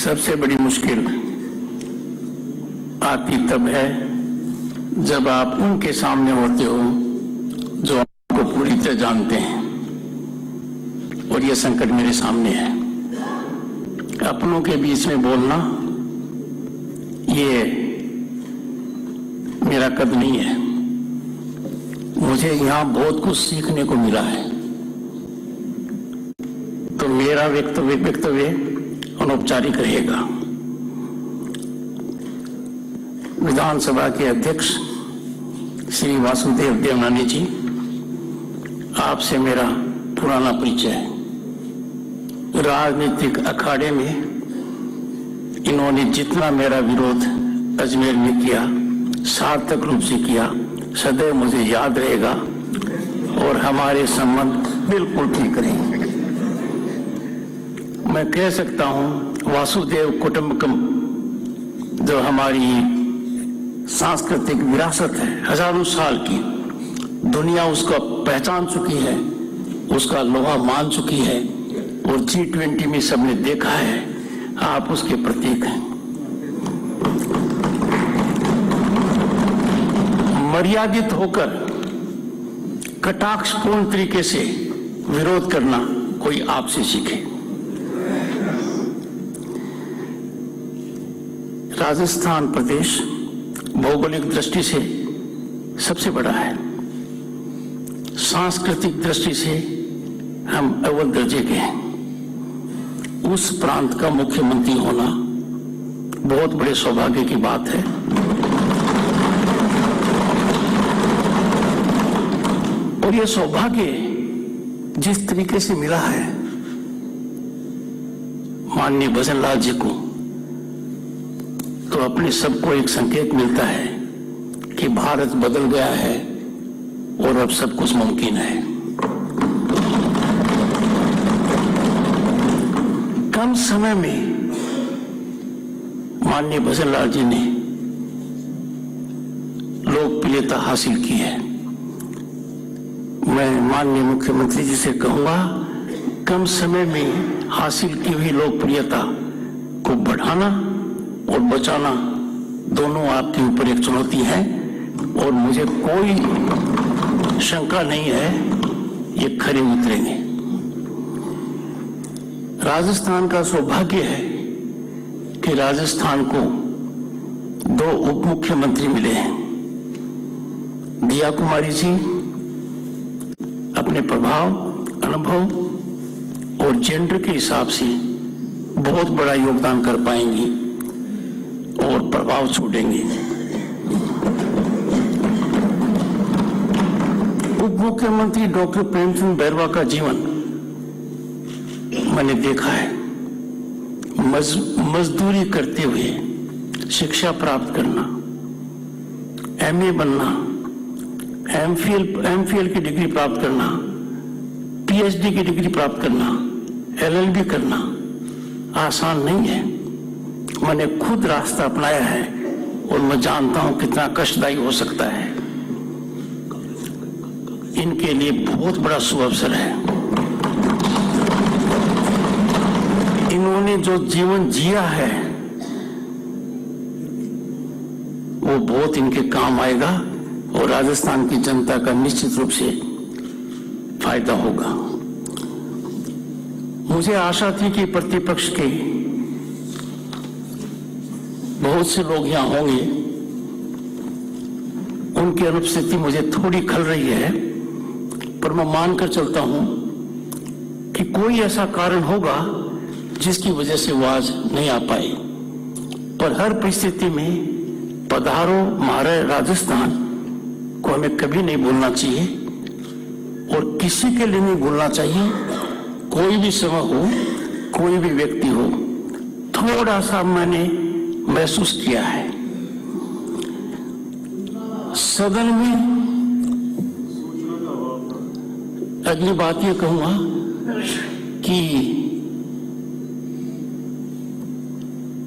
सबसे बड़ी मुश्किल आती तब है जब आप उनके सामने होते हो जो आपको पूरी तरह जानते हैं, और यह संकट मेरे सामने है। अपनों के बीच में बोलना ये मेरा कद नहीं है। मुझे यहां बहुत कुछ सीखने को मिला है, तो मेरा वक्तव्य अनौपचारिक रहेगा। विधानसभा के अध्यक्ष श्री वासुदेव देवनानी जी, आपसे मेरा पुराना परिचय है। राजनीतिक अखाड़े में इन्होंने जितना मेरा विरोध अजमेर में किया, सार्थक रूप से किया, सदैव मुझे याद रहेगा और हमारे संबंध बिल्कुल ठीक रहेंगे। मैं कह सकता हूं वासुदेव कुटुंबकम जो हमारी सांस्कृतिक विरासत है, हजारों साल की, दुनिया उसको पहचान चुकी है, उसका लोहा मान चुकी है, और G20 में सबने देखा है, आप उसके प्रतीक हैं। मर्यादित होकर कटाक्षपूर्ण तरीके से विरोध करना कोई आपसे सीखे। राजस्थान प्रदेश भौगोलिक दृष्टि से सबसे बड़ा है, सांस्कृतिक दृष्टि से हम अव्वल दर्जे के हैं। उस प्रांत का मुख्यमंत्री होना बहुत बड़े सौभाग्य की बात है। और यह सौभाग्य जिस तरीके से मिला है माननीय भजनलाल जी को, तो अपने सबको एक संकेत मिलता है कि भारत बदल गया है और अब सब कुछ मुमकिन है। कम समय में माननीय भजनलाल जी ने लोकप्रियता हासिल की है। मैं माननीय मुख्यमंत्री जी से कहूंगा, कम समय में हासिल की हुई लोकप्रियता को बढ़ाना और बचाना दोनों आपके ऊपर एक चुनौती है, और मुझे कोई शंका नहीं है ये खरे उतरेंगे। राजस्थान का सौभाग्य है कि राजस्थान को 2 उप मुख्यमंत्री मिले हैं। दिया कुमारी जी अपने प्रभाव, अनुभव और जेंडर के हिसाब से बहुत बड़ा योगदान कर पाएंगी और प्रभाव छोड़ेंगे। उप मुख्यमंत्री डॉक्टर प्रेमचंद बैरवा का जीवन मैंने देखा है। मजदूरी करते हुए शिक्षा प्राप्त करना, एमए बनना, एमफिल की डिग्री प्राप्त करना, पीएचडी की डिग्री प्राप्त करना, एलएलबी करना आसान नहीं है। मैंने खुद रास्ता अपनाया है और मैं जानता हूं कितना कष्टदायी हो सकता है। इनके लिए बहुत बड़ा सुअवसर है। इन्होंने जो जीवन जिया है वो बहुत इनके काम आएगा और राजस्थान की जनता का निश्चित रूप से फायदा होगा। मुझे आशा थी कि प्रतिपक्ष के बहुत से लोग यहां होंगे, उनकी अनुपस्थिति मुझे थोड़ी खल रही है, पर मैं मानकर चलता हूं कि कोई ऐसा कारण होगा जिसकी वजह से वो आज नहीं आ पाए। पर हर परिस्थिति में पधारो हमारे राजस्थान को हमें कभी नहीं भूलना चाहिए और किसी के लिए नहीं भूलना चाहिए। कोई भी समय हो, कोई भी व्यक्ति हो, थोड़ा सा मैंने महसूस किया है सदन में। अगली बात ये कहूंगा कि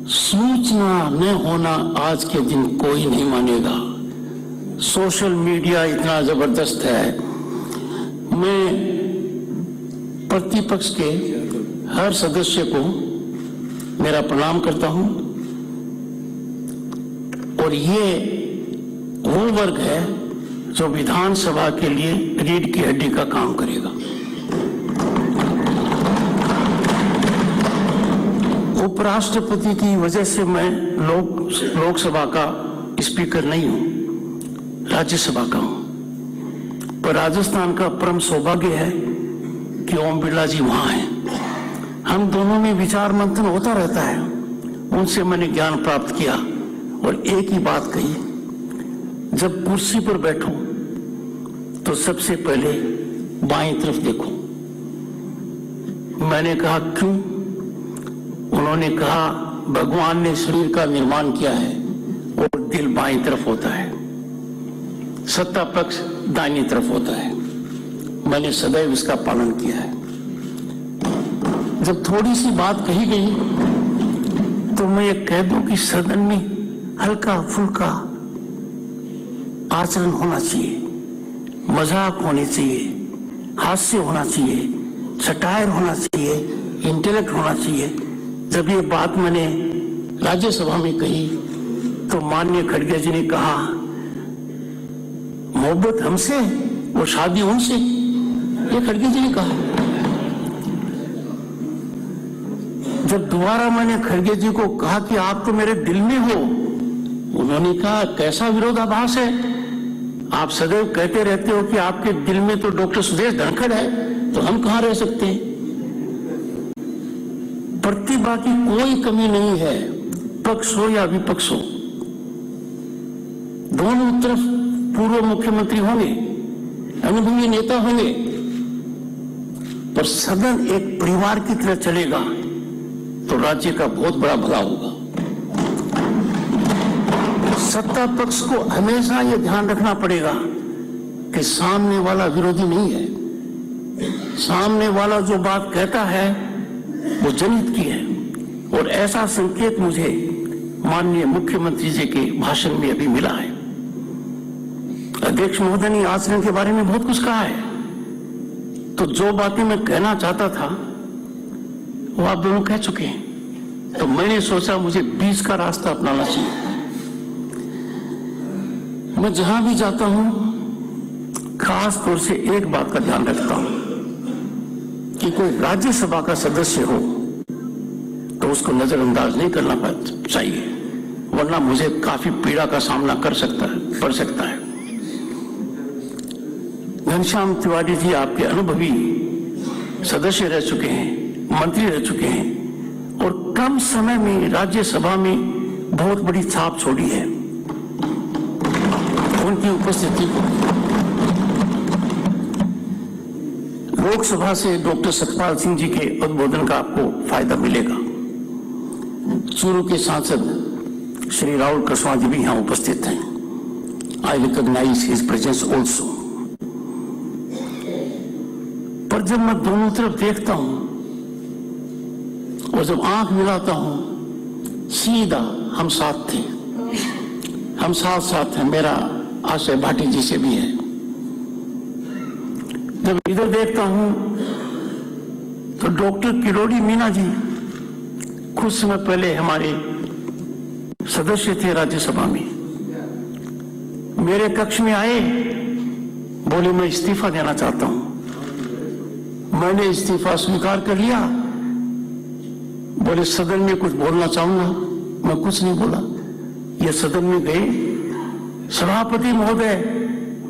सूचना न होना आज के दिन कोई नहीं मानेगा। सोशल मीडिया इतना जबरदस्त है। मैं प्रतिपक्ष के हर सदस्य को मेरा प्रणाम करता हूं। और ये वो वर्ग है जो विधानसभा के लिए रीढ़ की हड्डी का काम करेगा। उपराष्ट्रपति की वजह से मैं लोकसभा का स्पीकर नहीं हूं, राज्यसभा का हूं। पर राजस्थान का परम सौभाग्य है कि ओम बिरला जी वहां हैं। हम दोनों में विचार मंथन होता रहता है। उनसे मैंने ज्ञान प्राप्त किया और एक ही बात कही, जब कुर्सी पर बैठो तो सबसे पहले बाईं तरफ देखो। मैंने कहा क्यों? उन्होंने कहा भगवान ने शरीर का निर्माण किया है और दिल बाईं तरफ होता है, सत्ता पक्ष दाहिनी तरफ होता है। मैंने सदैव इसका पालन किया है। जब थोड़ी सी बात कही गई तो मैं ये कह दूं कि सदन में हल्का फुल्का आचरण होना चाहिए, मजाक होनी चाहिए, हास्य होना चाहिए, सटायर होना चाहिए, इंटेलेक्ट होना चाहिए। जब ये बात मैंने राज्यसभा में कही तो माननीय खड़गे जी ने कहा, मोहब्बत हमसे और शादी उनसे। ये खड़गे जी ने कहा। जब दोबारा मैंने खड़गे जी को कहा कि आप तो मेरे दिल में हो, उन्होंने कहा कैसा विरोधाभास है, आप सदैव कहते रहते हो कि आपके दिल में तो डॉक्टर सुदेश धनखड़ है, तो हम कहां रह सकते हैं। प्रतिभा की कोई कमी नहीं है, पक्ष हो या विपक्ष हो। दोनों तरफ पूर्व मुख्यमंत्री होंगे, अनुभवी नेता होंगे, पर सदन एक परिवार की तरह चलेगा तो राज्य का बहुत बड़ा भला होगा। सत्ता पक्ष को हमेशा यह ध्यान रखना पड़ेगा कि सामने वाला विरोधी नहीं है, सामने वाला जो बात कहता है वो जनहित की है। और ऐसा संकेत मुझे माननीय मुख्यमंत्री जी के भाषण में अभी मिला है। अध्यक्ष महोदय ने आचरण के बारे में बहुत कुछ कहा है, तो जो बातें मैं कहना चाहता था वो आप दोनों कह चुके हैं। तो मैंने सोचा मुझे बीच का रास्ता अपनाना चाहिए। मैं जहां भी जाता हूं खास तौर से एक बात का ध्यान रखता हूं कि कोई राज्यसभा का सदस्य हो तो उसको नजरअंदाज नहीं करना चाहिए, वरना मुझे काफी पीड़ा का सामना पड़ सकता है। घनश्याम तिवारी जी आपके अनुभवी सदस्य रह चुके हैं, मंत्री रह चुके हैं और कम समय में राज्यसभा में बहुत बड़ी छाप छोड़ी है। उनकी उपस्थिति को लोकसभा से डॉक्टर सतपाल सिंह जी के उद्बोधन का आपको फायदा मिलेगा। चूरू के सांसद श्री राहुल कुशवाहा जी भी यहां उपस्थित हैं। I recognise his presence also. पर जब मैं दोनों तरफ देखता हूं और जब आंख मिलाता हूं, सीधा हम साथ थे, हम साथ साथ हैं। मेरा आशय भाटी जी से भी है। जब इधर देखता हूं तो डॉक्टर किरोड़ी मीना जी कुछ समय पहले हमारे सदस्य थे राज्यसभा में, मेरे कक्ष में आए, बोले मैं इस्तीफा देना चाहता हूं। मैंने इस्तीफा स्वीकार कर लिया। बोले सदन में कुछ बोलना चाहूंगा। मैं कुछ नहीं बोला। ये सदन में गए, सभापति महोदय,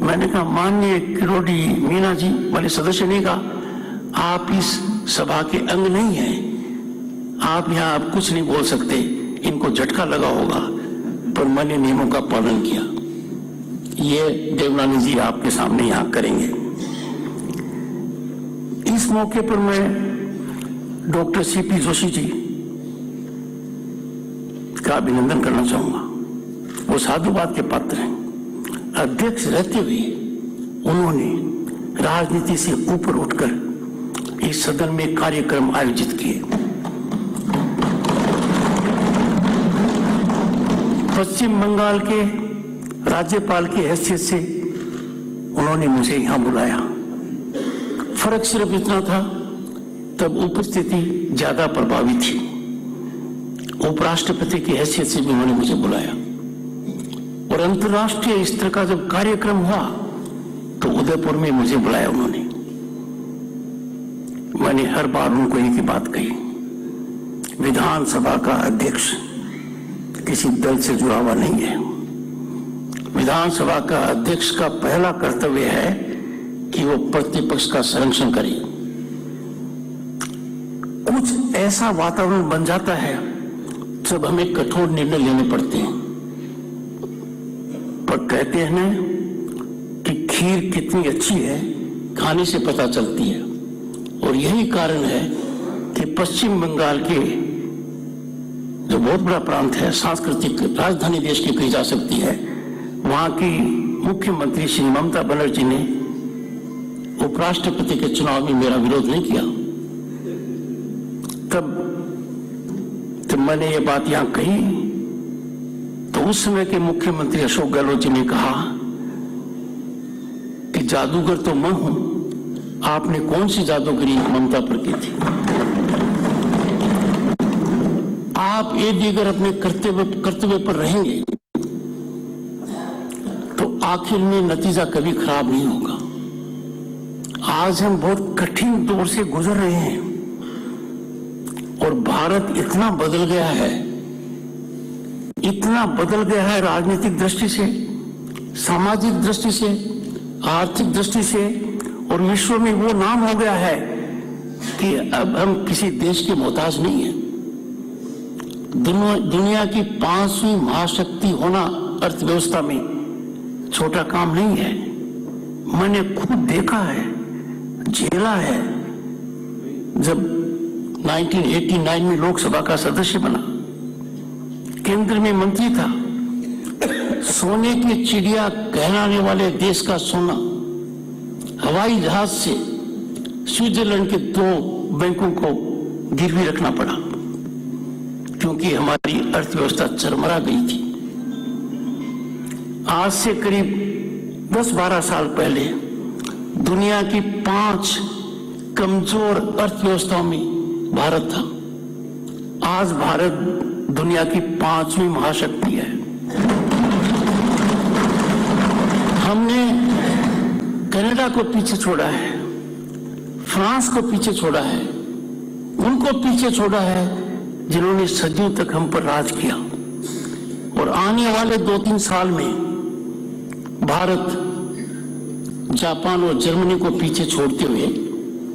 मैंने कहा माननीय किरोड़ी मीना जी, वाले सदस्य ने कहा आप इस सभा के अंग नहीं हैं, आप यहां आप कुछ नहीं बोल सकते, इनको झटका लगा होगा। पर मैंने नियमों का पालन किया। ये देवनानी जी आपके सामने यहां करेंगे। इस मौके पर मैं डॉक्टर सीपी जोशी जी का अभिनंदन करना चाहूंगा। वो साधुवाद के पात्र हैं। अध्यक्ष रहते हुए उन्होंने राजनीति से ऊपर उठकर इस सदन में कार्यक्रम आयोजित किए। पश्चिम बंगाल के राज्यपाल की हैसियत से उन्होंने मुझे यहां बुलाया। फर्क सिर्फ इतना था, तब उपस्थिति ज्यादा प्रभावी थी। उपराष्ट्रपति की हैसियत से भी उन्होंने मुझे बुलाया और अंतर्राष्ट्रीय स्तर का जब कार्यक्रम हुआ तो उदयपुर में मुझे बुलाया उन्होंने। मैंने हर बार उनको एक ही बात कही, विधानसभा का अध्यक्ष किसी दल से जुड़ा हुआ नहीं है। विधानसभा का अध्यक्ष का पहला कर्तव्य है कि वो प्रतिपक्ष का संरक्षण करे। कुछ ऐसा वातावरण बन जाता है जब हमें कठोर निर्णय लेने पड़ते हैं, पर कहते हैं ना कि खीर कितनी अच्छी है खाने से पता चलती है। और यही कारण है कि पश्चिम बंगाल के जो बहुत बड़ा प्रांत है, सांस्कृतिक राजधानी देश की कही जा सकती है, वहां की मुख्यमंत्री श्री ममता बनर्जी ने उपराष्ट्रपति के चुनाव में मेरा विरोध नहीं किया। तब मैंने ये बात यहां कही तो उस समय के मुख्यमंत्री अशोक गहलोत जी ने कहा कि जादूगर तो मैं हूं, आपने कौन सी जादूगरी ममता पर की थी? आप यदि अगर अपने कर्तव्य पर रहेंगे तो आखिर में नतीजा कभी खराब नहीं होगा। आज हम बहुत कठिन दौर से गुजर रहे हैं और भारत इतना बदल गया है, इतना बदल गया है राजनीतिक दृष्टि से, सामाजिक दृष्टि से, आर्थिक दृष्टि से, और विश्व में वो नाम हो गया है कि अब हम किसी देश के मोहताज नहीं है। दुनिया की 5वीं महाशक्ति होना अर्थव्यवस्था में छोटा काम नहीं है। मैंने खुद देखा है, झेला है। जब 1989 में लोकसभा का सदस्य बना, केंद्र में मंत्री था, सोने की चिड़िया कहलाने वाले देश का सोना हवाई जहाज से स्विट्जरलैंड के 2 बैंकों को गिरवी रखना पड़ा क्योंकि हमारी अर्थव्यवस्था चरमरा गई थी। आज से करीब 10-12 साल पहले दुनिया की 5 कमजोर अर्थव्यवस्थाओं में भारत था। आज भारत दुनिया की 5वीं महाशक्ति है। हमने कनाडा को पीछे छोड़ा है, फ्रांस को पीछे छोड़ा है, उनको पीछे छोड़ा है जिन्होंने सदियों तक हम पर राज किया। और आने वाले 2-3 साल में भारत जापान और जर्मनी को पीछे छोड़ते हुए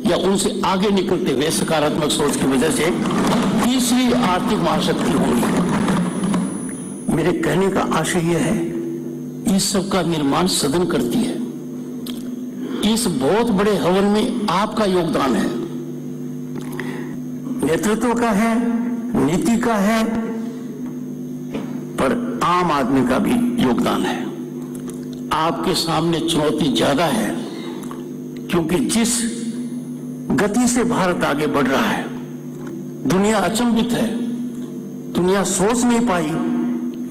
या उनसे आगे निकलते हुए सकारात्मक सोच की वजह से तीसरी आर्थिक महाशक्ति होगी। मेरे कहने का आशय यह है, इस सब का निर्माण सदन करती है। इस बहुत बड़े हवन में आपका योगदान है, नेतृत्व का है, नीति का है, पर आम आदमी का भी योगदान है। आपके सामने चुनौती ज्यादा है क्योंकि जिस गति से भारत आगे बढ़ रहा है, दुनिया अचंभित है। दुनिया सोच नहीं पाई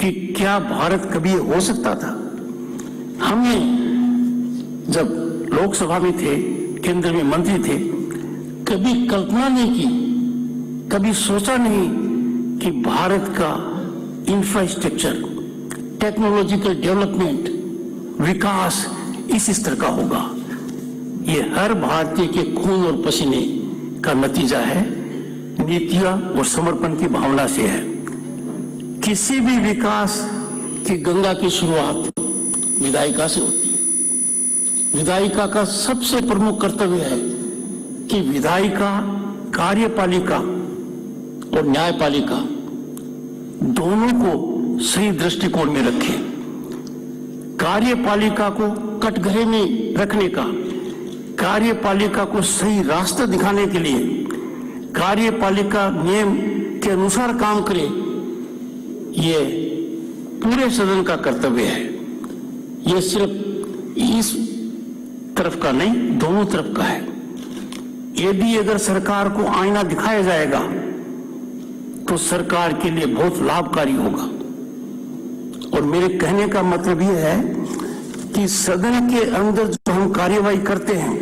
कि क्या भारत कभी हो सकता था। हमने जब लोकसभा में थे, केंद्र में मंत्री थे, कभी कल्पना नहीं की, कभी सोचा नहीं कि भारत का इंफ्रास्ट्रक्चर, टेक्नोलॉजिकल डेवलपमेंट, विकास इस स्तर का होगा। ये हर भारतीय के खून और पसीने का नतीजा है, नीतियां और समर्पण की भावना से है। किसी भी विकास की गंगा की शुरुआत विधायिका से होती है। विधायिका का सबसे प्रमुख कर्तव्य है कि विधायिका कार्यपालिका और न्यायपालिका दोनों को सही दृष्टिकोण में रखे। कार्यपालिका को कटघरे में रखने का, कार्यपालिका को सही रास्ता दिखाने के लिए कार्यपालिका नियम के अनुसार काम करे, ये पूरे सदन का कर्तव्य है। ये सिर्फ इस तरफ का नहीं, दोनों तरफ का है। यदि अगर सरकार को आईना दिखाया जाएगा तो सरकार के लिए बहुत लाभकारी होगा। और मेरे कहने का मतलब यह है कि सदन के अंदर जो हम कार्यवाही करते हैं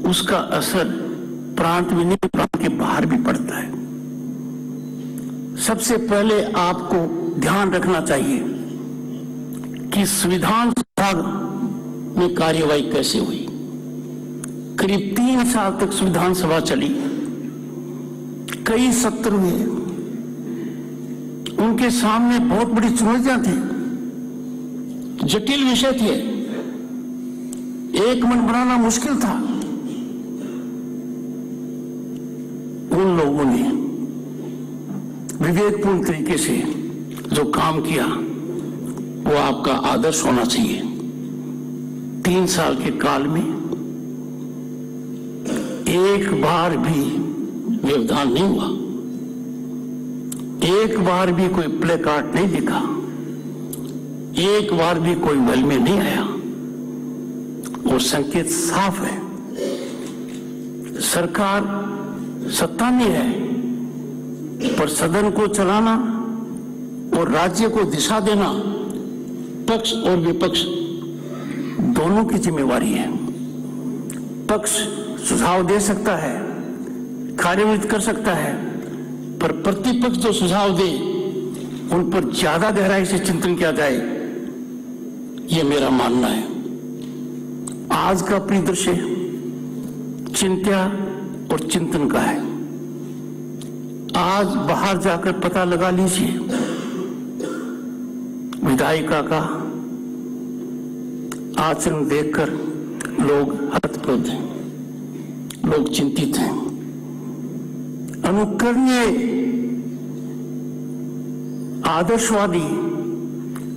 उसका असर प्रांत में नहीं, प्रांत के बाहर भी पड़ता है। सबसे पहले आपको ध्यान रखना चाहिए कि संविधान सभा में कार्यवाही कैसे हुई। करीब 3 साल तक संविधान सभा चली, कई सत्र हुए, उनके सामने बहुत बड़ी चुनौतियां थी, जटिल विषय थे, एक मन बनाना मुश्किल था। उन लोगों ने विवेकपूर्ण तरीके से जो काम किया वो आपका आदर्श होना चाहिए। 3 साल के काल में एक बार भी व्यवधान नहीं हुआ, एक बार भी कोई प्ले कार्ड नहीं दिखा, एक बार भी कोई बल में नहीं आया। वो संकेत साफ है, सरकार सत्ता में है, पर सदन को चलाना और राज्य को दिशा देना पक्ष और विपक्ष दोनों की जिम्मेवारी है। पक्ष सुझाव दे सकता है, कार्यान्वित कर सकता है, पर प्रतिपक्ष जो सुझाव दे उन पर ज्यादा गहराई से चिंतन किया जाए, ये मेरा मानना है। आज का परिदृश्य चिंता और चिंतन का है। आज बाहर जाकर पता लगा लीजिए, विधायिका का आचरण देखकर लोग हतप्रभ हैं, लोग चिंतित हैं। अनुकरणीय आदर्शवादी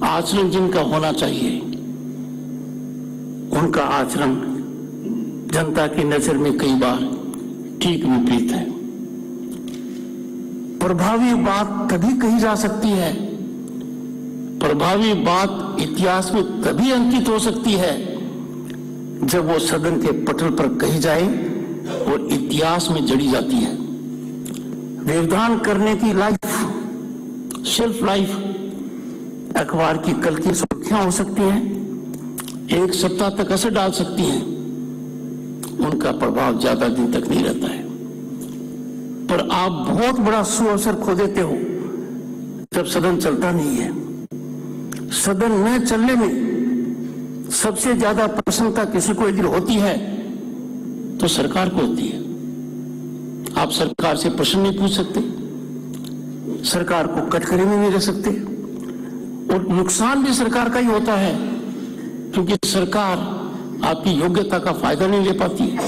आचरण जिनका होना चाहिए, उनका आचरण जनता की नजर में कई बार ठीक विपरीत है। प्रभावी बात तभी कही जा सकती है, प्रभावी बात इतिहास में तभी अंकित हो सकती है जब वो सदन के पटल पर कही जाए और इतिहास में जड़ी जाती है। व्यवधान करने की लाइफ, शेल्फ लाइफ अखबार की कल की सुर्खियां हो सकती हैं, 1 सप्ताह तक असर डाल सकती हैं, उनका प्रभाव ज्यादा दिन तक नहीं रहता है। पर आप बहुत बड़ा सुअवसर खो देते हो जब सदन चलता नहीं है। सदन न चलने में सबसे ज्यादा प्रसन्नता किसी को यदि होती है तो सरकार को होती है। आप सरकार से प्रश्न नहीं पूछ सकते, सरकार को कटघरे में नहीं रह सकते, और नुकसान भी सरकार का ही होता है क्योंकि सरकार आपकी योग्यता का फायदा नहीं ले पाती है।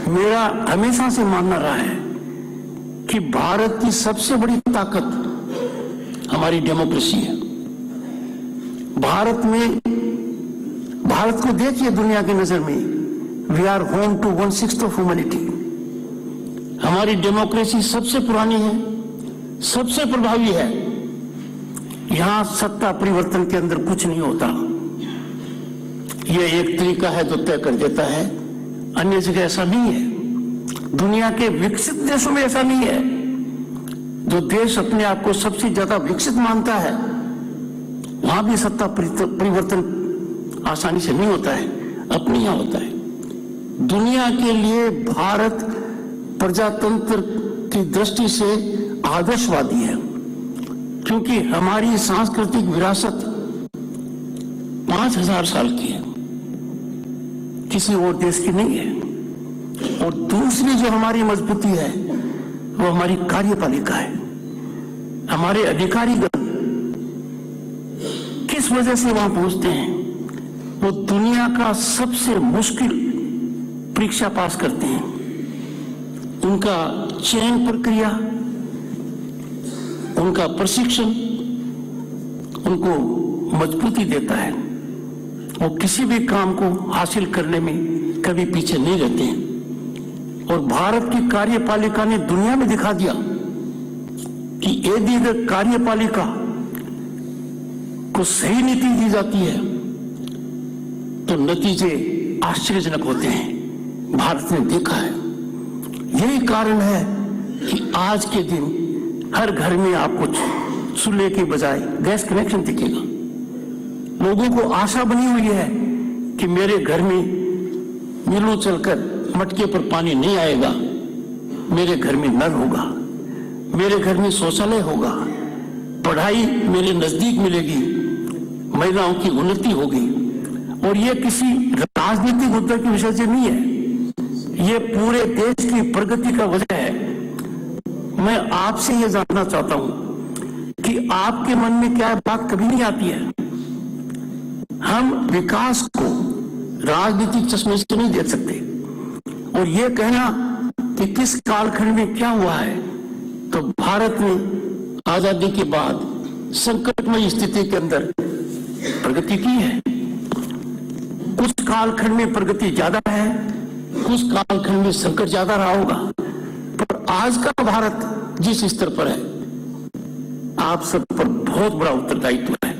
मेरा हमेशा से मानना रहा है कि भारत की सबसे बड़ी ताकत हमारी डेमोक्रेसी है। भारत को देखिए दुनिया की नजर में, we are home to 1/6 of humanity. हमारी डेमोक्रेसी सबसे पुरानी है, सबसे प्रभावी है। यहां सत्ता परिवर्तन के अंदर कुछ नहीं होता, यह एक तरीका है जो तय कर देता है, अन्य जगह ऐसा नहीं है। दुनिया के विकसित देशों में ऐसा नहीं है। जो देश अपने आप को सबसे ज्यादा विकसित मानता है, वहां भी सत्ता परिवर्तन आसानी से नहीं होता है, अपने यहां होता है। दुनिया के लिए भारत प्रजातंत्र की दृष्टि से आदर्शवादी है क्योंकि हमारी सांस्कृतिक विरासत 5000 साल की है, किसी और देश की नहीं है। और दूसरी जो हमारी मजबूती है वो हमारी कार्यपालिका है। हमारे अधिकारीगण किस वजह से वहां पहुंचते हैं? वो दुनिया का सबसे मुश्किल परीक्षा पास करते हैं। उनका चयन प्रक्रिया, उनका प्रशिक्षण उनको मजबूती देता है। वो किसी भी काम को हासिल करने में कभी पीछे नहीं रहते हैं। और भारत की कार्यपालिका ने दुनिया में दिखा दिया कि यदि अगर कार्यपालिका को सही नीति दी जाती है तो नतीजे आश्चर्यजनक होते हैं। भारत ने देखा है। यही कारण है कि आज के दिन हर घर में आपको चूल्हे के बजाय गैस कनेक्शन दिखेगा। लोगों को आशा बनी हुई है कि मेरे घर में मिलों चलकर मटके पर पानी नहीं आएगा, मेरे घर में नल होगा, मेरे घर में शौचालय होगा, पढ़ाई मेरे नजदीक मिलेगी, महिलाओं की उन्नति होगी। और ये किसी राजनीतिक मुद्दे की विषय से नहीं है, ये पूरे देश की प्रगति का वजह है। मैं आपसे ये जानना चाहता हूं कि आपके मन में क्या बात कभी नहीं आती है? हम विकास को राजनीतिक चश्मे से नहीं देख सकते। और ये कहना कि किस कालखंड में क्या हुआ है, तो भारत ने आजादी के बाद संकटमय स्थिति के अंदर प्रगति की है। कुछ कालखंड में प्रगति ज्यादा है, कुछ कालखंड में संकट ज्यादा रहा होगा, पर आज का भारत जिस स्तर पर है, आप सब पर बहुत बड़ा उत्तरदायित्व है।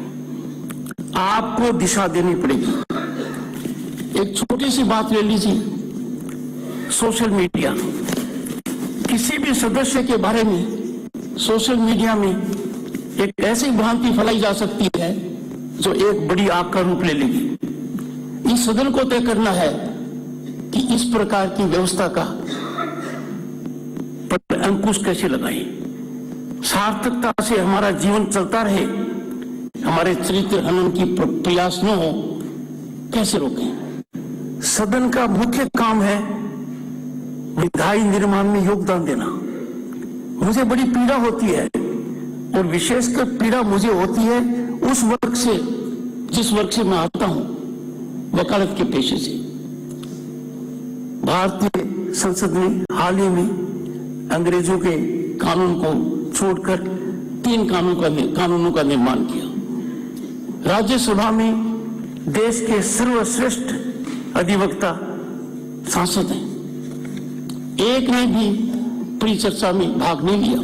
आपको दिशा देनी पड़ेगी। एक छोटी सी बात ले लीजिए, सोशल मीडिया। किसी भी सदस्य के बारे में सोशल मीडिया में एक ऐसी भ्रांति फैलाई जा सकती है जो एक बड़ी आग का रूप ले लेगी। इस सदन को तय करना है कि इस प्रकार की व्यवस्था का पर अंकुश कैसे लगाएं, सार्थकता से हमारा जीवन चलता रहे, हमारे चरित्र हनन की प्रयास न हो, कैसे रोकें। सदन का मुख्य काम है विधायी निर्माण में योगदान देना। मुझे बड़ी पीड़ा होती है, और विशेषकर पीड़ा मुझे होती है उस वर्ग से जिस वर्ग से मैं आता हूं, वकालत के पेशे से। भारतीय संसद ने हाल ही में अंग्रेजों के कानून को छोड़कर 3 कानूनों का निर्माण किया। राज्यसभा में देश के सर्वश्रेष्ठ अधिवक्ता सांसद हैं, एक ने भी परिचर्चा में भाग नहीं लिया।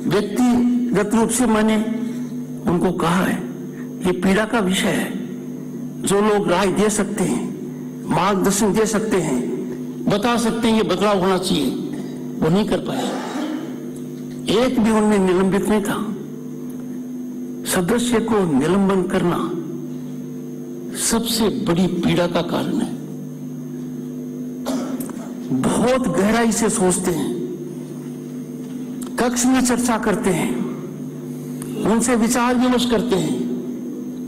व्यक्तिगत रूप से मैंने उनको कहा है, ये पीड़ा का विषय है। जो लोग राय दे सकते हैं, मार्गदर्शन दे सकते हैं, बता सकते हैं ये बदलाव होना चाहिए, वो नहीं कर पाए। एक भी उनमें निलंबित नहीं था। सदस्य को निलंबन करना सबसे बड़ी पीड़ा का कारण है। बहुत गहराई से सोचते हैं, कक्ष में चर्चा करते हैं, उनसे विचार विमर्श करते हैं,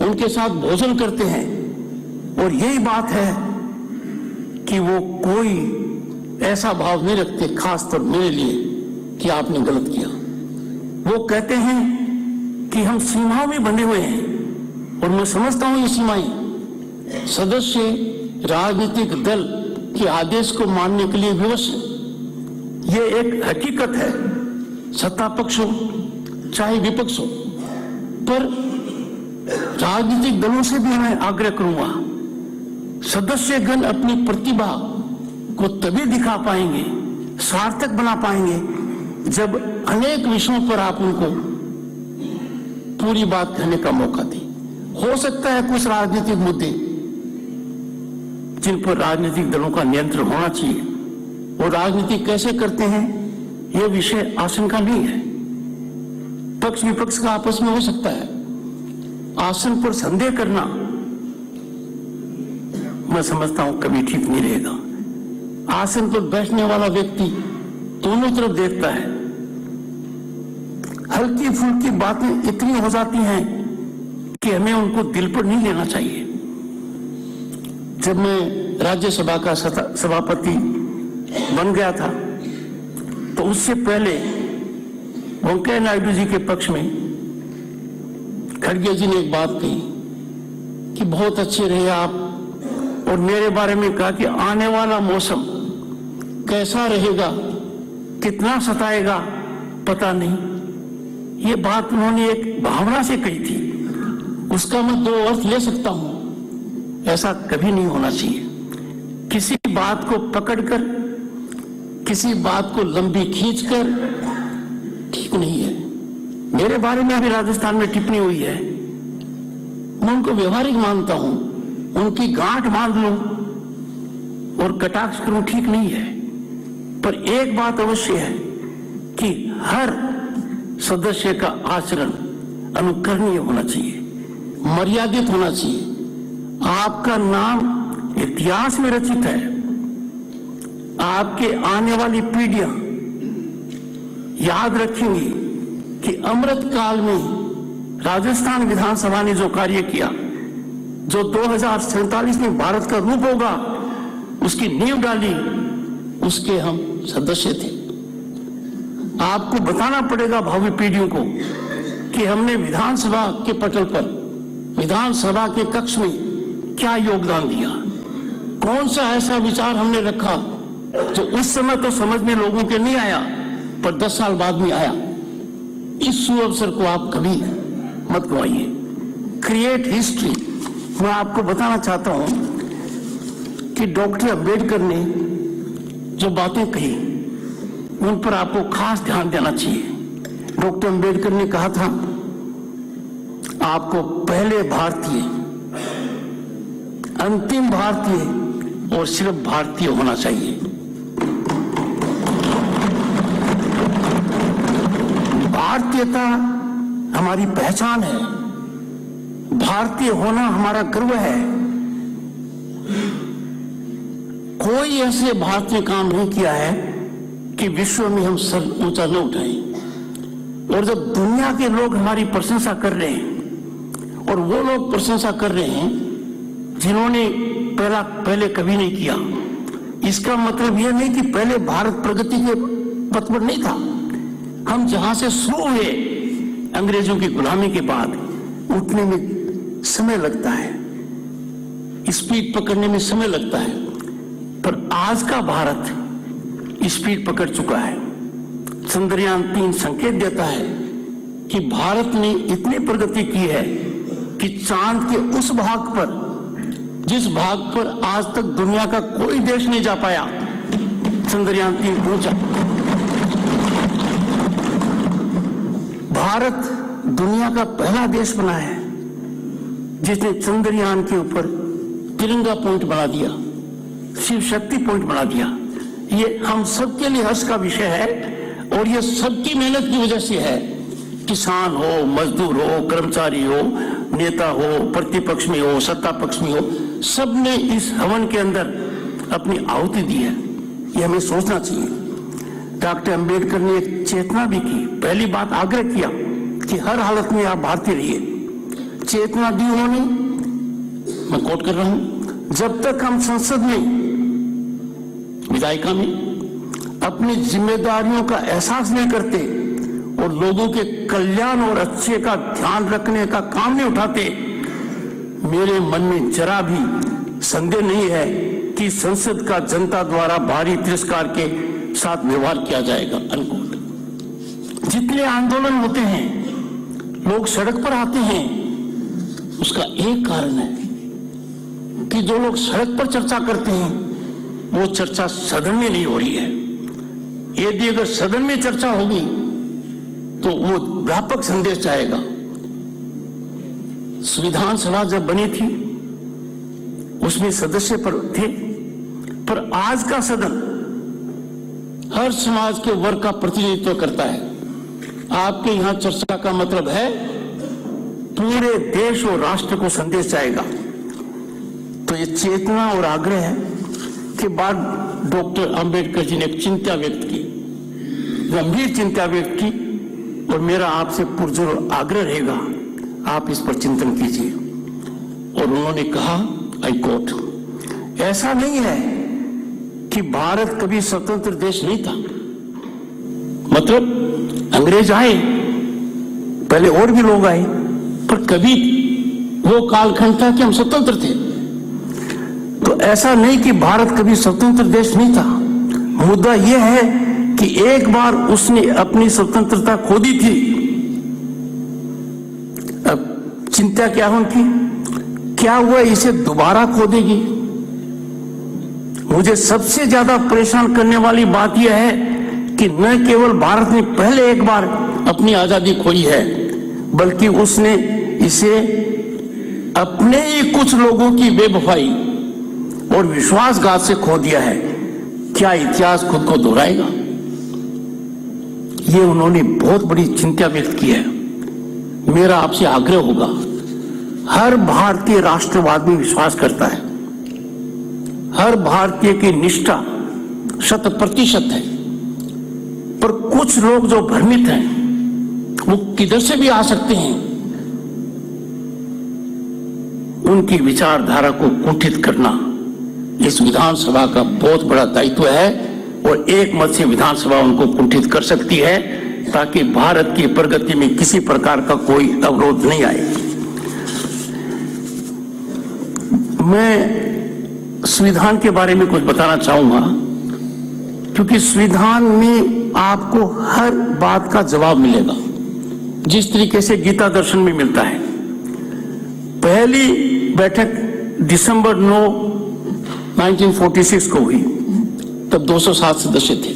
उनके साथ भोजन करते हैं, और यही बात है कि वो कोई ऐसा भाव नहीं रखते, खासतौर मेरे लिए, कि आपने गलत किया। वो कहते हैं कि हम सीमाओं में बंधे हुए हैं, और मैं समझता हूं ये सीमाएं सदस्य राजनीतिक दल के आदेश को मानने के लिए विवश है। ये एक हकीकत है, सत्ता पक्ष हो चाहे विपक्ष हो। पर राजनीतिक दलों से भी मैं आग्रह करूंगा, सदस्यगण अपनी प्रतिभा को तभी दिखा पाएंगे, सार्थक बना पाएंगे, जब अनेक विषयों पर आप उनको पूरी बात कहने का मौका दें। हो सकता है कुछ राजनीतिक मुद्दे जिन पर राजनीतिक दलों का नियंत्रण होना चाहिए, वो राजनीति कैसे करते हैं यह विषय आशंका नहीं है। पक्ष विपक्ष का आपस में हो सकता है। आसन पर संदेह करना मैं समझता हूं कभी ठीक नहीं रहेगा। आसन पर बैठने वाला व्यक्ति दोनों तरफ देखता है। हल्की फुल्की बातें इतनी हो जाती हैं कि हमें उनको दिल पर नहीं लेना चाहिए। जब मैं राज्यसभा का सभापति बन गया था, तो उससे पहले वेंकैया नायडू जी के पक्ष में खड़गे जी ने एक बात कही कि बहुत अच्छे रहे आप, और मेरे बारे में कहा कि आने वाला मौसम कैसा रहेगा, कितना सताएगा पता नहीं। ये बात उन्होंने एक भावना से कही थी, उसका मैं 2 अर्थ ले सकता हूं। ऐसा कभी नहीं होना चाहिए। किसी बात को पकड़कर, किसी बात को लंबी खींचकर ठीक नहीं है। मेरे बारे में अभी राजस्थान में टिप्पणी हुई है, मैं उनको व्यवहारिक मानता हूं, उनकी गांठ बांध लूं और कटाक्ष करूं ठीक नहीं है। पर एक बात अवश्य है कि हर सदस्य का आचरण अनुकरणीय होना चाहिए, मर्यादित होना चाहिए। आपका नाम इतिहास में रचित है। आपके आने वाली पीढ़ियां याद रखेंगे कि अमृत काल में राजस्थान विधानसभा ने जो कार्य किया, जो 2047 में भारत का रूप होगा, उसकी नींव डाली, उसके हम सदस्य थे। आपको बताना पड़ेगा भावी पीढ़ियों को कि हमने विधानसभा के पटल पर, विधानसभा के कक्ष में क्या योगदान दिया, कौन सा ऐसा विचार हमने रखा जो उस समय तो समझ में लोगों के नहीं आया, पर 10 साल बाद में आया। इस सुअवसर को आप कभी मत गवाइए। Create history. मैं आपको बताना चाहता हूं कि डॉक्टर अंबेडकर ने जो बातें कही, उन पर आपको खास ध्यान देना चाहिए। डॉक्टर अंबेडकर ने कहा था, आपको पहले भारतीय, अंतिम भारतीय और सिर्फ भारतीय होना चाहिए। भारतीयता हमारी पहचान है, भारतीय होना हमारा गर्व है। कोई ऐसे भारतीय काम नहीं किया है कि विश्व में हम सर ऊंचा न उठाएं। और जब दुनिया के लोग हमारी प्रशंसा कर रहे हैं, और वो लोग प्रशंसा कर रहे हैं जिन्होंने पहले कभी नहीं किया, इसका मतलब यह नहीं कि पहले भारत प्रगति के पथ पर नहीं था। हम जहां से शुरू हुए अंग्रेजों की गुलामी के बाद, उठने में समय लगता है, स्पीड पकड़ने में समय लगता है, पर आज का भारत स्पीड पकड़ चुका है। चंद्रयान 3 संकेत देता है कि भारत ने इतनी प्रगति की है कि चांद के उस भाग पर, जिस भाग पर आज तक दुनिया का कोई देश नहीं जा पाया, चंद्रयान 3 पहुंचा। भारत दुनिया का पहला देश बना है जिसने चंद्रयान के ऊपर तिरंगा पॉइंट बना दिया, शिव शक्ति पॉइंट बना दिया। ये हम सबके लिए हर्ष का विषय है, और ये सबकी मेहनत की वजह से है। किसान हो, मजदूर हो, कर्मचारी हो, नेता हो, प्रतिपक्ष में हो, सत्ता पक्ष में हो, सबने इस हवन के अंदर अपनी आहुति दी है। ये हमें सोचना चाहिए। डॉक्टर अंबेडकर ने एक चेतना भी की। पहली बात आग्रह किया कि हर हालत में आप भारतीय रहिए। चेतना दी उन्होंने, मैं कोट कर रहा हूं, जब तक हम संसद में, विधायिका में अपनी जिम्मेदारियों का एहसास नहीं करते और लोगों के कल्याण और अच्छे का ध्यान रखने का काम नहीं उठाते, मेरे मन में जरा भी संदेह नहीं है कि संसद का जनता द्वारा भारी तिरस्कार के साथ व्यवहार किया जाएगा। अनकोट। जितने आंदोलन होते हैं, लोग सड़क पर आते हैं, उसका एक कारण है कि जो लोग सड़क पर चर्चा करते हैं, वो चर्चा सदन में नहीं हो रही है। यदि अगर सदन में चर्चा होगी तो वो व्यापक संदेश जाएगा। संविधान सभा जब बनी थी, उसमें सदस्य पर थे, पर आज का सदन हर समाज के वर्ग का प्रतिनिधित्व करता है। आपके यहां चर्चा का मतलब है पूरे देश और राष्ट्र को संदेश जाएगा। तो ये चेतना और आग्रह है के बाद डॉक्टर अंबेडकर जी ने एक चिंता व्यक्त की, गंभीर चिंता व्यक्त की, और मेरा आपसे पुरजोर आग्रह रहेगा, आप इस पर चिंतन कीजिए। और उन्होंने कहा, आई कोट, ऐसा नहीं है कि भारत कभी स्वतंत्र देश नहीं था। मतलब अंग्रेज आए, पहले और भी लोग आए, पर कभी वो कालखंड था कि हम स्वतंत्र थे। तो ऐसा नहीं कि भारत कभी स्वतंत्र देश नहीं था। मुद्दा यह है कि एक बार उसने अपनी स्वतंत्रता खो दी थी। अब चिंता क्या उनकी, क्या हुआ इसे दोबारा खो देगी? मुझे सबसे ज्यादा परेशान करने वाली बात यह है कि न केवल भारत ने पहले एक बार अपनी आजादी खोई है, बल्कि उसने इसे अपने ही कुछ लोगों की बेवफाई और विश्वासघात से खो दिया है। क्या इतिहास खुद को दोहराएगा? ये उन्होंने बहुत बड़ी चिंता व्यक्त की है। मेरा आपसे आग्रह होगा, हर भारतीय राष्ट्रवाद में विश्वास करता है, हर भारतीय की निष्ठा 100% है, पर कुछ लोग जो भ्रमित हैं वो किधर से भी आ सकते हैं, उनकी विचारधारा को कुंठित करना इस विधानसभा का बहुत बड़ा दायित्व है और एक मत से विधानसभा उनको कुंठित कर सकती है ताकि भारत की प्रगति में किसी प्रकार का कोई अवरोध नहीं आए। मैं संविधान के बारे में कुछ बताना चाहूंगा क्योंकि संविधान में आपको हर बात का जवाब मिलेगा जिस तरीके से गीता दर्शन में मिलता है। पहली बैठक दिसंबर 9, 1946 को हुई, तब 207 सदस्य थे।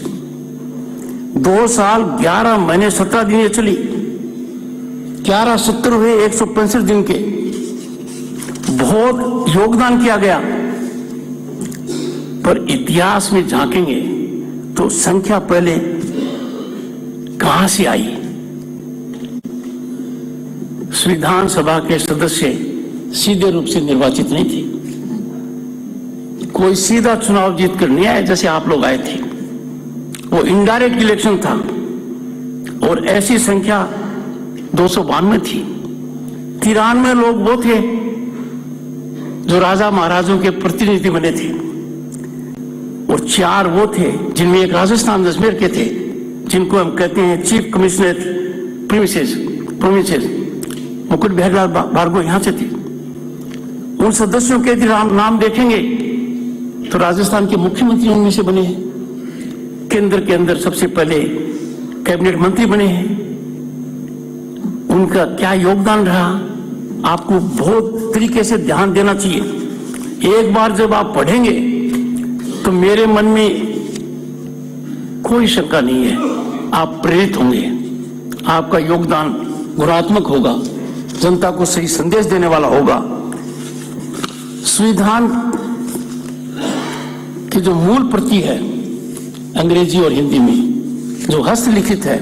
2 साल 11 महीने 17 दिन ये चली, 11 सत्र हुए 165 दिन के, बहुत योगदान किया गया। पर इतिहास में झांकेंगे तो संख्या पहले कहां से आई? संविधान सभा के सदस्य सीधे रूप से निर्वाचित नहीं थे, कोई सीधा चुनाव जीत कर नहीं आए जैसे आप लोग आए थे, वो इनडायरेक्ट इलेक्शन था और ऐसी संख्या 292 थी। 93 लोग वो थे जो राजा महाराजों के प्रतिनिधि बने थे और 4 वो थे जिनमें एक राजस्थान अजमेर के थे जिनको हम कहते हैं chief commissioner provinces. Mukut Bihari Bhargava यहां से थे। उन सदस्यों के यदि नाम देखेंगे तो राजस्थान के मुख्यमंत्री उनमें से बने हैं, केंद्र के अंदर सबसे पहले कैबिनेट मंत्री बने हैं। उनका क्या योगदान रहा आपको बहुत तरीके से ध्यान देना चाहिए। एक बार जब आप पढ़ेंगे तो मेरे मन में कोई शंका नहीं है, आप प्रेरित होंगे, आपका योगदान गुणात्मक होगा, जनता को सही संदेश देने वाला होगा। संविधान की जो मूल प्रति है अंग्रेजी और हिंदी में जो हस्तलिखित है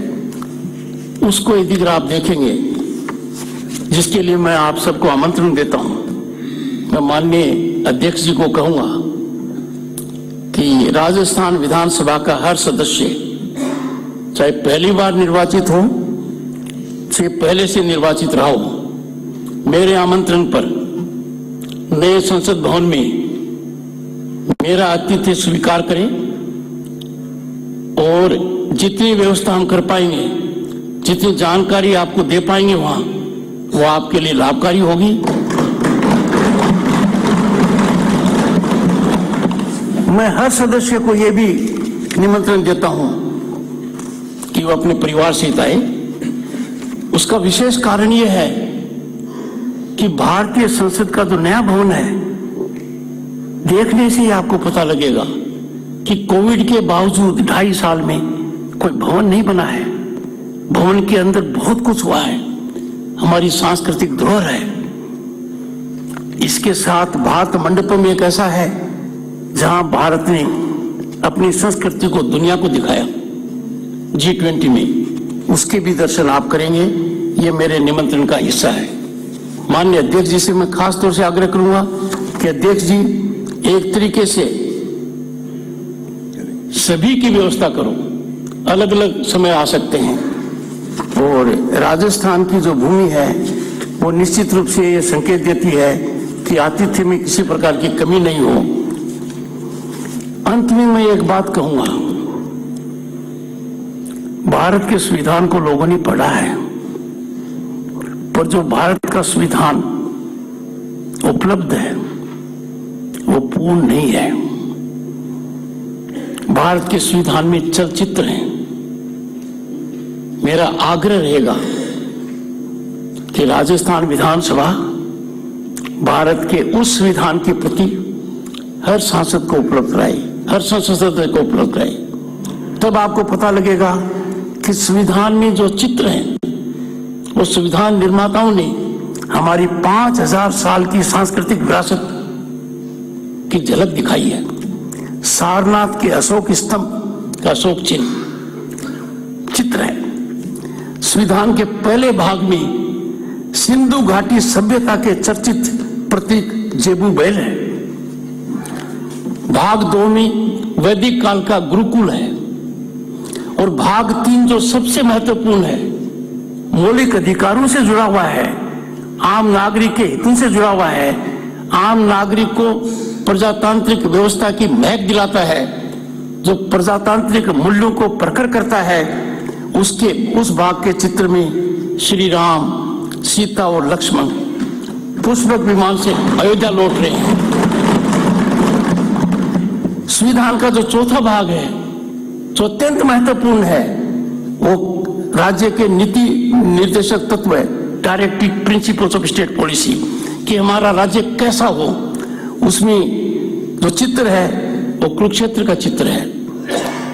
उसको यदि आप देखेंगे, जिसके लिए मैं आप सबको आमंत्रण देता हूं, मैं माननीय अध्यक्ष जी को कहूंगा कि राजस्थान विधानसभा का हर सदस्य चाहे पहली बार निर्वाचित हो चाहे पहले से निर्वाचित रहा हो, मेरे आमंत्रण पर नए संसद भवन में मेरा आतिथ्य स्वीकार करें और जितनी व्यवस्था हम कर पाएंगे, जितनी जानकारी आपको दे पाएंगे वहां, वो आपके लिए लाभकारी होगी। मैं हर सदस्य को यह भी निमंत्रण देता हूं कि वो अपने परिवार सहित आए। उसका विशेष कारण यह है कि भारतीय संसद का जो नया भवन है, देखने से ही आपको पता लगेगा कि कोविड के बावजूद 2.5 साल में कोई भवन नहीं बना है। भवन के अंदर बहुत कुछ हुआ है, हमारी सांस्कृतिक धरोहर है। इसके साथ भारत मंडपम एक ऐसा है जहां भारत ने अपनी संस्कृति को दुनिया को दिखाया G20 में, उसके भी दर्शन आप करेंगे। ये मेरे निमंत्रण का हिस्सा है। माननीय अध्यक्ष जी से मैं खास तौर से आग्रह करूंगा कि अध्यक्ष जी एक तरीके से सभी की व्यवस्था करो, अलग अलग समय आ सकते हैं। और राजस्थान की जो भूमि है वो निश्चित रूप से ये संकेत देती है कि आतिथ्य में किसी प्रकार की कमी नहीं हो। अंत में मैं एक बात कहूंगा, भारत के संविधान को लोगों ने पढ़ा है, पर जो भारत का संविधान उपलब्ध है वो पूर्ण नहीं है। भारत के संविधान में चलचित्र हैं। मेरा आग्रह रहेगा कि राजस्थान विधानसभा भारत के उस संविधान के प्रति हर सांसद को उपलब्ध कराए, हर संसद सदस्य को उपलब्ध कराए। तब आपको पता लगेगा कि संविधान में जो चित्र हैं वो संविधान निर्माताओं ने हमारी 5000 साल की सांस्कृतिक विरासत की झलक दिखाई है। सारनाथ के अशोक स्तंभ का अशोक चिन्ह चित्र है। संविधान के पहले भाग में सिंधु घाटी सभ्यता के चर्चित प्रतीक जेबू बैल है। भाग 2 में वैदिक काल का गुरुकुल है और भाग 3 जो सबसे महत्वपूर्ण है, मौलिक अधिकारों से जुड़ा हुआ है, आम नागरिक के हितों से जुड़ा हुआ है, आम नागरिक को प्रजातांत्रिक व्यवस्था की महक दिलाता है, जो प्रजातांत्रिक मूल्यों को प्रखर करता है, उसके उस भाग के चित्र में श्री राम, सीता और लक्ष्मण पुष्पक विमान से अयोध्या लौट रहे हैं। संविधान का जो चौथा भाग है, जो अत्यंत महत्वपूर्ण है, वो राज्य के नीति निर्देशक तत्व है, directive principles of state policy, कि हमारा राज्य कैसा हो। उसमें जो चित्र है वो कुरुक्षेत्र का चित्र है।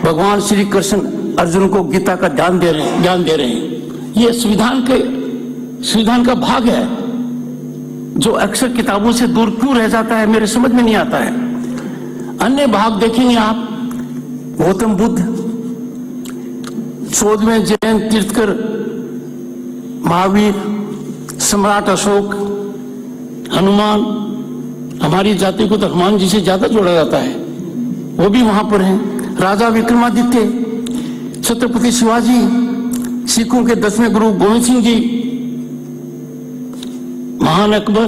भगवान श्री कृष्ण अर्जुन को गीता का ज्ञान दे रहे हैं। ये संविधान का भाग है जो अक्सर किताबों से दूर क्यों रह जाता है, मेरे समझ में नहीं आता है। अन्य भाग देखेंगे आप, गौतम बुद्ध, 14वें जैन तीर्थकर महावीर, सम्राट अशोक, हनुमान, हमारी जाति को तो हनुमान जी से ज्यादा जोड़ा जाता है, वो भी वहां पर हैं। राजा विक्रमादित्य, छत्रपति शिवाजी, सिखों के 10वें गुरु गोविंद सिंह जी, महान अकबर,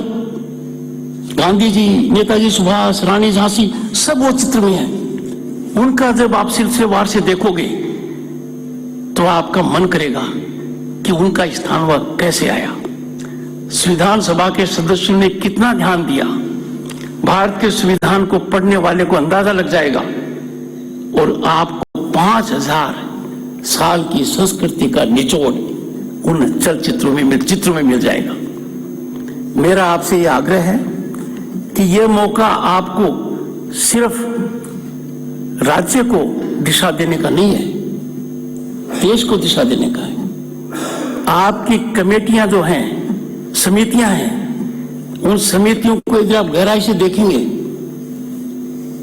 गांधी जी, नेताजी सुभाष, रानी झांसी, सब वो चित्र में है। उनका जब आप सिलसिलेवार से देखोगे तो आपका मन करेगा कि उनका स्थान वह कैसे आया। संविधान सभा के सदस्यों ने कितना ध्यान दिया। भारत के संविधान को पढ़ने वाले को अंदाजा लग जाएगा और आपको 5000 साल की संस्कृति का निचोड़ उन चित्रों में मिल जाएगा। मेरा आपसे यह आग्रह है कि यह मौका आपको सिर्फ राज्य को दिशा देने का नहीं है, देश को दिशा देने का है। आपकी कमेटियां जो हैं, समितियां हैं, उन समितियों को यदि आप गहराई से देखेंगे,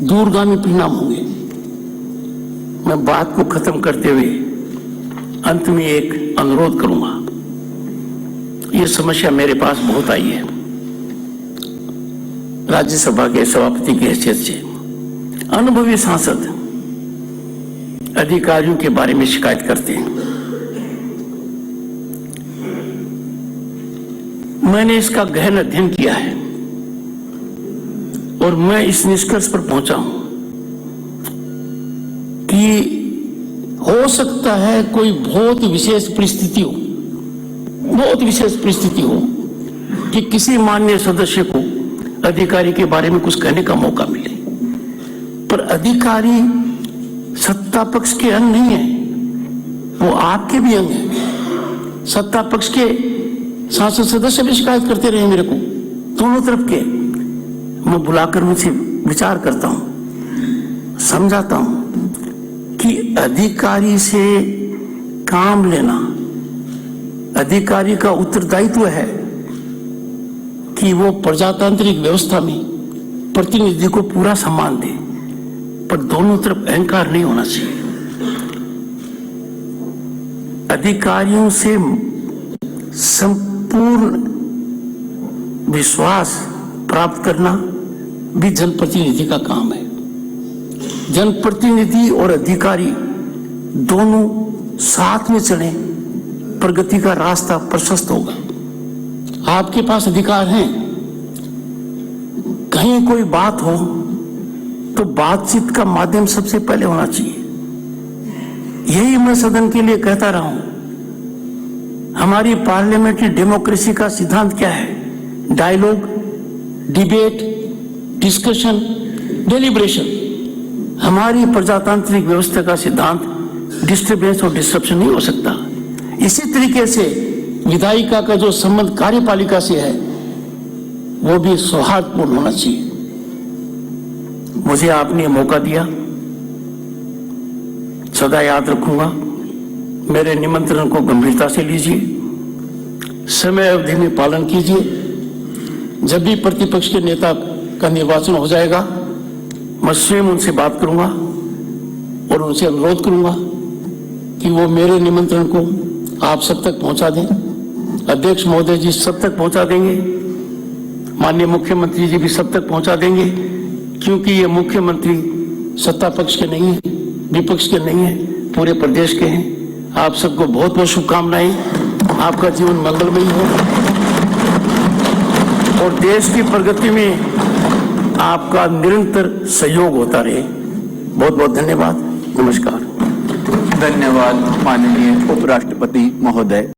दूरगामी परिणाम होंगे। मैं बात को खत्म करते हुए अंत में एक अनुरोध करूंगा। ये समस्या मेरे पास बहुत आई है। राज्यसभा के सभापति की हैसियत से अनुभवी सांसद अधिकारियों के बारे में शिकायत करते हैं। मैंने इसका गहन अध्ययन किया है और मैं इस निष्कर्ष पर पहुंचा हूं कि हो सकता है कोई बहुत विशेष परिस्थिति हो कि किसी माननीय सदस्य को अधिकारी के बारे में कुछ कहने का मौका मिले, पर अधिकारी सत्ता पक्ष के अंग नहीं है, वो आपके भी अंग है। सत्ता पक्ष के सांसद सदस्य भी शिकायत करते रहे मेरे को, दोनों तरफ के। मैं बुलाकर उनसे विचार करता हूं, समझाता हूं कि अधिकारी से काम लेना, अधिकारी का उत्तरदायित्व है कि वो प्रजातांत्रिक व्यवस्था में प्रतिनिधि को पूरा सम्मान दे, पर दोनों तरफ अहंकार नहीं होना चाहिए। अधिकारियों से संपूर्ण विश्वास प्राप्त करना भी जनप्रतिनिधि का काम है। जनप्रतिनिधि और अधिकारी दोनों साथ में चले, प्रगति का रास्ता प्रशस्त होगा। आपके पास अधिकार हैं, कहीं कोई बात हो तो बातचीत का माध्यम सबसे पहले होना चाहिए। यही मैं सदन के लिए कहता रहा हूं। हमारी पार्लियामेंट्री डेमोक्रेसी का सिद्धांत क्या है? Dialogue, debate, discussion, deliberation. हमारी प्रजातांत्रिक व्यवस्था का सिद्धांत डिस्टर्बेंस और डिस्ट्रप्शन नहीं हो सकता। इसी तरीके से विधायिका का जो संबंध कार्यपालिका से है वो भी सौहार्दपूर्ण होना चाहिए। मुझे आपने मौका दिया, सदा याद रखूंगा। मेरे निमंत्रण को गंभीरता से लीजिए, समय अवधि में पालन कीजिए। जब भी प्रतिपक्ष के नेता का निर्वाचन हो जाएगा, मैं स्वयं उनसे बात करूंगा और उनसे अनुरोध करूंगा कि वो मेरे निमंत्रण को आप सब तक पहुंचा दें। अध्यक्ष महोदय जी सब तक पहुंचा देंगे, माननीय मुख्यमंत्री जी भी सब तक पहुंचा देंगे, क्योंकि ये मुख्यमंत्री सत्ता पक्ष के नहीं है, विपक्ष के नहीं है, पूरे प्रदेश के हैं। आप सबको बहुत बहुत शुभकामनाएं। आपका जीवन मंगलमय हो और देश की प्रगति में आपका निरंतर सहयोग होता रहे। बहुत बहुत धन्यवाद। नमस्कार। धन्यवाद माननीय उपराष्ट्रपति महोदय।